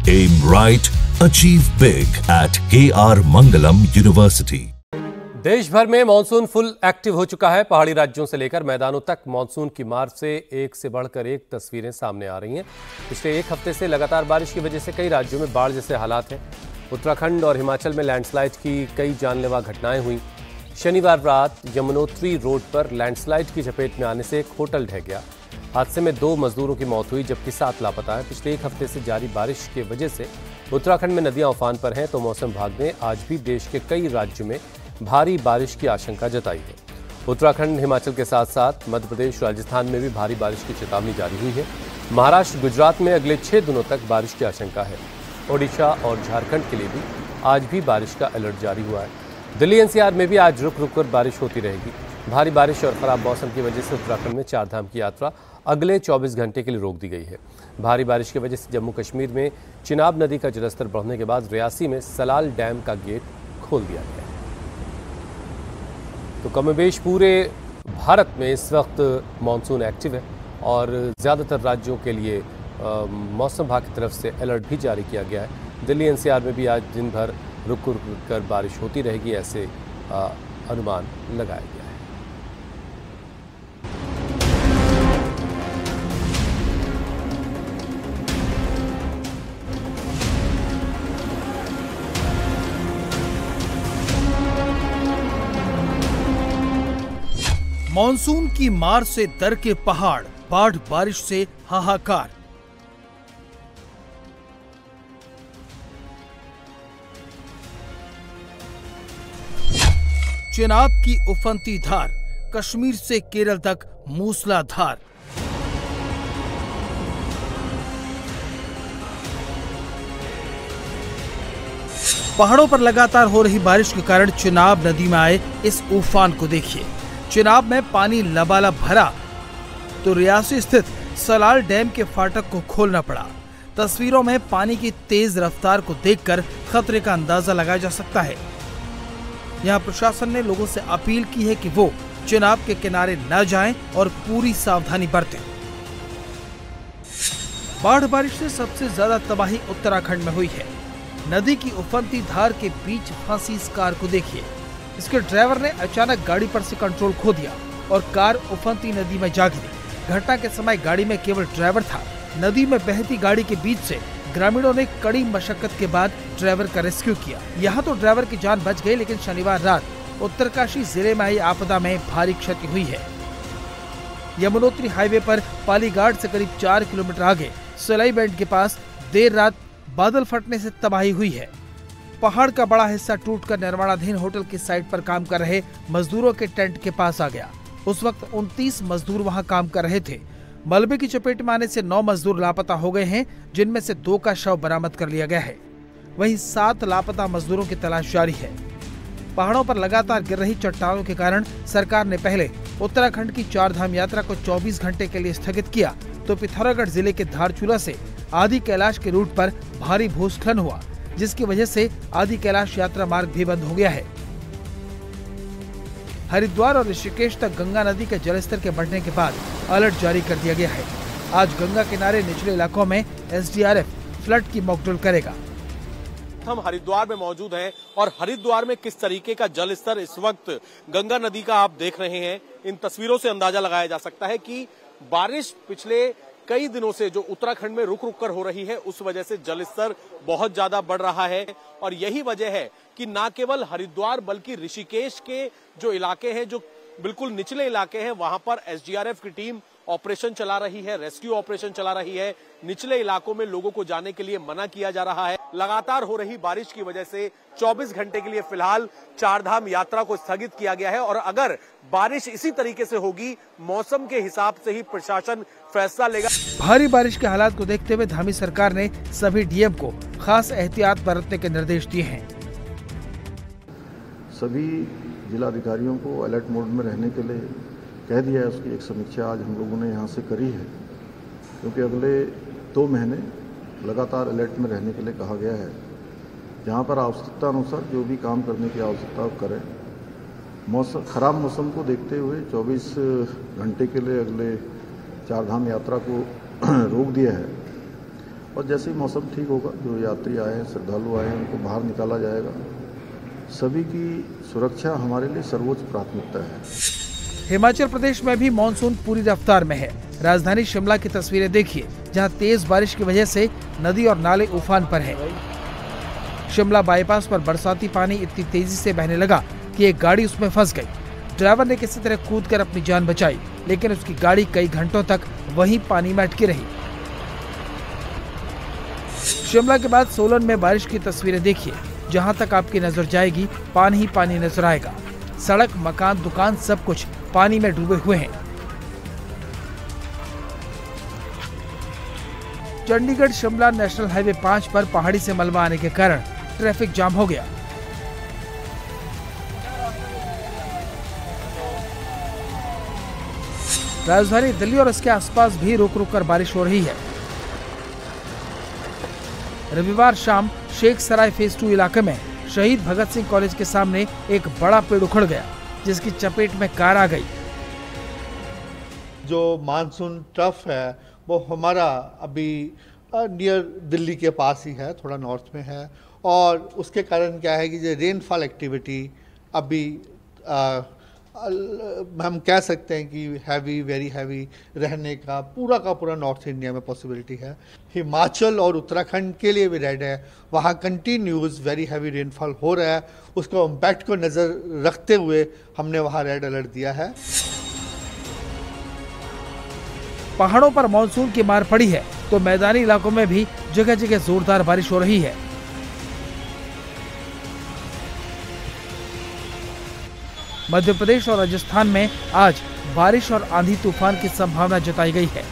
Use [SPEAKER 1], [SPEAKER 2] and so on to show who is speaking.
[SPEAKER 1] Aim right, achieve big at KR Mangalam University.
[SPEAKER 2] देश भर में मानसून फुल एक्टिव हो चुका है। पहाड़ी राज्यों से लेकर मैदानों तक मानसून की मार से एक से बढ़कर एक तस्वीरें सामने आ रही हैं। पिछले एक हफ्ते से लगातार बारिश की वजह से कई राज्यों में बाढ़ जैसे हालात हैं। उत्तराखंड और हिमाचल में लैंडस्लाइड की कई जानलेवा घटनाएं हुई। शनिवार रात यमुनोत्री रोड पर लैंडस्लाइड की चपेट में आने से एक होटल ढह गया। हादसे में 2 मजदूरों की मौत हुई जबकि 7 लापता हैं। पिछले एक हफ्ते से जारी बारिश की वजह से उत्तराखंड में नदियां उफान पर हैं, तो मौसम विभाग ने आज भी देश के कई राज्यों में भारी बारिश की आशंका जताई है। उत्तराखंड, हिमाचल के साथ साथ मध्य प्रदेश, राजस्थान में भी भारी बारिश की चेतावनी जारी हुई है। महाराष्ट्र, गुजरात में अगले 6 दिनों तक बारिश की आशंका है। ओडिशा और झारखंड के लिए भी आज भी बारिश का अलर्ट जारी हुआ है। दिल्ली एनसीआर में भी आज रुक रुक कर बारिश होती रहेगी। भारी बारिश और खराब मौसम की वजह से उत्तराखंड में 4 धाम की यात्रा अगले 24 घंटे के लिए रोक दी गई है। भारी बारिश की वजह से जम्मू कश्मीर में चिनाब नदी का जलस्तर बढ़ने के बाद रियासी में सलाल डैम का गेट खोल दिया गया है। तो कमोबेश पूरे भारत में इस वक्त मानसून एक्टिव है और ज़्यादातर राज्यों के लिए मौसम विभाग की तरफ से अलर्ट भी जारी किया गया है। दिल्ली एनसीआर में भी आज दिन भर रुक रुक कर बारिश होती रहेगी, ऐसे अनुमान लगाया गया है।
[SPEAKER 3] मॉनसून की मार से दर के पहाड़, बाढ़ बारिश से हाहाकार। चिनाब की उफनती धार, कश्मीर से केरल तक मूसलाधार। पहाड़ों पर लगातार हो रही बारिश के कारण चिनाब नदी में आए इस उफान को देखिए। चिनाब में पानी लबालब भरा तो रियासी स्थित सलाल डैम के फाटक को खोलना पड़ा। तस्वीरों में पानी की तेज रफ्तार को देखकर खतरे का अंदाजा लगाया जा सकता है। यहां प्रशासन ने लोगों से अपील की है कि वो चिनाब के किनारे न जाएं और पूरी सावधानी बरतें। बाढ़ बारिश से सबसे ज्यादा तबाही उत्तराखंड में हुई है। नदी की उफनती धार के बीच फंसी इस कार को देखिए। इसके ड्राइवर ने अचानक गाड़ी पर से कंट्रोल खो दिया और कार उफनती नदी में जा गिरी। घटना के समय गाड़ी में केवल ड्राइवर था। नदी में बहती गाड़ी के बीच से ग्रामीणों ने कड़ी मशक्कत के बाद ड्राइवर का रेस्क्यू किया। यहाँ तो ड्राइवर की जान बच गई, लेकिन शनिवार रात उत्तरकाशी जिले में आई आपदा में भारी क्षति हुई है। यमुनोत्री हाईवे पर पालीघाट से करीब 4 किलोमीटर आगे सलाई बैंड के पास देर रात बादल फटने से तबाही हुई है। पहाड़ का बड़ा हिस्सा टूटकर निर्माणाधीन होटल की साइट पर काम कर रहे मजदूरों के टेंट के पास आ गया। उस वक्त 29 मजदूर वहां काम कर रहे थे। मलबे की चपेट में आने से 9 मजदूर लापता हो गए हैं, जिनमें से 2 का शव बरामद कर लिया गया है। वहीं 7 लापता मजदूरों की तलाश जारी है। पहाड़ों पर लगातार गिर रही चट्टानों के कारण सरकार ने पहले उत्तराखंड की 4 धाम यात्रा को 24 घंटे के लिए स्थगित किया, तो पिथौरागढ़ जिले के धारचूला से आदि कैलाश के रूट पर भारी भूस्खलन हुआ, जिसकी वजह से आदि कैलाश यात्रा मार्ग भी बंद हो गया है। हरिद्वार और ऋषिकेश तक गंगा नदी के जलस्तर के बढ़ने के बाद अलर्ट जारी कर दिया गया है। आज गंगा किनारे निचले इलाकों में एसडीआरएफ फ्लड की मॉकड्रिल करेगा।
[SPEAKER 4] हम हरिद्वार में मौजूद हैं और हरिद्वार में किस तरीके का जल स्तर इस वक्त गंगा नदी का आप देख रहे हैं। इन तस्वीरों से अंदाजा लगाया जा सकता है कि बारिश पिछले कई दिनों से जो उत्तराखंड में रुक रुक कर हो रही है, उस वजह से जल स्तर बहुत ज्यादा बढ़ रहा है। और यही वजह है कि न केवल हरिद्वार बल्कि ऋषिकेश के जो इलाके हैं, जो बिल्कुल निचले इलाके हैं, वहां पर एसडीआरएफ की टीम ऑपरेशन चला रही है, रेस्क्यू ऑपरेशन चला रही है। निचले इलाकों में लोगों को जाने के लिए मना किया जा रहा है। लगातार हो रही बारिश की वजह से 24 घंटे के लिए फिलहाल 4 धाम यात्रा को स्थगित किया गया है। और अगर बारिश इसी तरीके से होगी, मौसम के हिसाब से ही प्रशासन फैसला लेगा।
[SPEAKER 3] भारी बारिश के हालात को देखते हुए धामी सरकार ने सभी डीएम को खास एहतियात बरतने के निर्देश दिए हैं।
[SPEAKER 5] सभी जिलाधिकारियों को अलर्ट मोड में रहने के लिए कह दिया है। उसकी एक समीक्षा आज हम लोगों ने यहाँ से करी है, क्योंकि अगले 2 महीने लगातार अलर्ट में रहने के लिए कहा गया है। जहाँ पर आवश्यकता अनुसार जो भी काम करने की आवश्यकता करें। खराब मौसम को देखते हुए 24 घंटे के लिए अगले 4 धाम यात्रा को रोक दिया है। और जैसे ही मौसम ठीक होगा, जो यात्री आए हैं, श्रद्धालु आए हैं, उनको बाहर निकाला जाएगा। सभी की सुरक्षा हमारे लिए सर्वोच्च प्राथमिकता है।
[SPEAKER 3] हिमाचल प्रदेश में भी मानसून पूरी रफ्तार में है। राजधानी शिमला की तस्वीरें देखिए, जहां तेज बारिश की वजह से नदी और नाले उफान पर हैं। शिमला बाईपास पर बरसाती पानी इतनी तेजी से बहने लगा कि एक गाड़ी उसमें फंस गई। ड्राइवर ने किसी तरह कूदकर अपनी जान बचाई, लेकिन उसकी गाड़ी कई घंटों तक वहीं पानी में अटकी रही। शिमला के बाद सोलन में बारिश की तस्वीरें देखिए, जहां तक आपकी नजर जाएगी पानी ही पानी नजर आएगा। सड़क, मकान, दुकान सब कुछ पानी में डूबे हुए हैं। चंडीगढ़ शिमला नेशनल हाईवे 5 पर पहाड़ी से मलबा आने के कारण ट्रैफिक जाम हो गया। राजधानी दिल्ली और इसके आसपास भी रुक रुक कर बारिश हो रही है। रविवार शाम शेख सराय फेज 2 इलाके में शहीद भगत सिंह कॉलेज के सामने एक बड़ा पेड़ उखड़ गया, जिसकी चपेट में कार आ गई।
[SPEAKER 6] जो मानसून ट्रफ है वो हमारा अभी नियर दिल्ली के पास ही है, थोड़ा नॉर्थ में है, और उसके कारण क्या है कि जो रेनफॉल एक्टिविटी अभी हम कह सकते हैं कि हैवी, वेरी हैवी रहने का पूरा नॉर्थ इंडिया में पॉसिबिलिटी है। हिमाचल और उत्तराखंड के लिए भी रेड है, वहाँ कंटिन्यूस वेरी हैवी रेनफॉल हो रहा है। उसको इम्पैक्ट को नज़र रखते हुए हमने वहाँ रेड अलर्ट दिया है।
[SPEAKER 3] पहाड़ों पर मानसून की मार पड़ी है तो मैदानी इलाकों में भी जगह जगह जोरदार बारिश हो रही है। मध्य प्रदेश और राजस्थान में आज बारिश और आंधी तूफान की संभावना जताई गई है।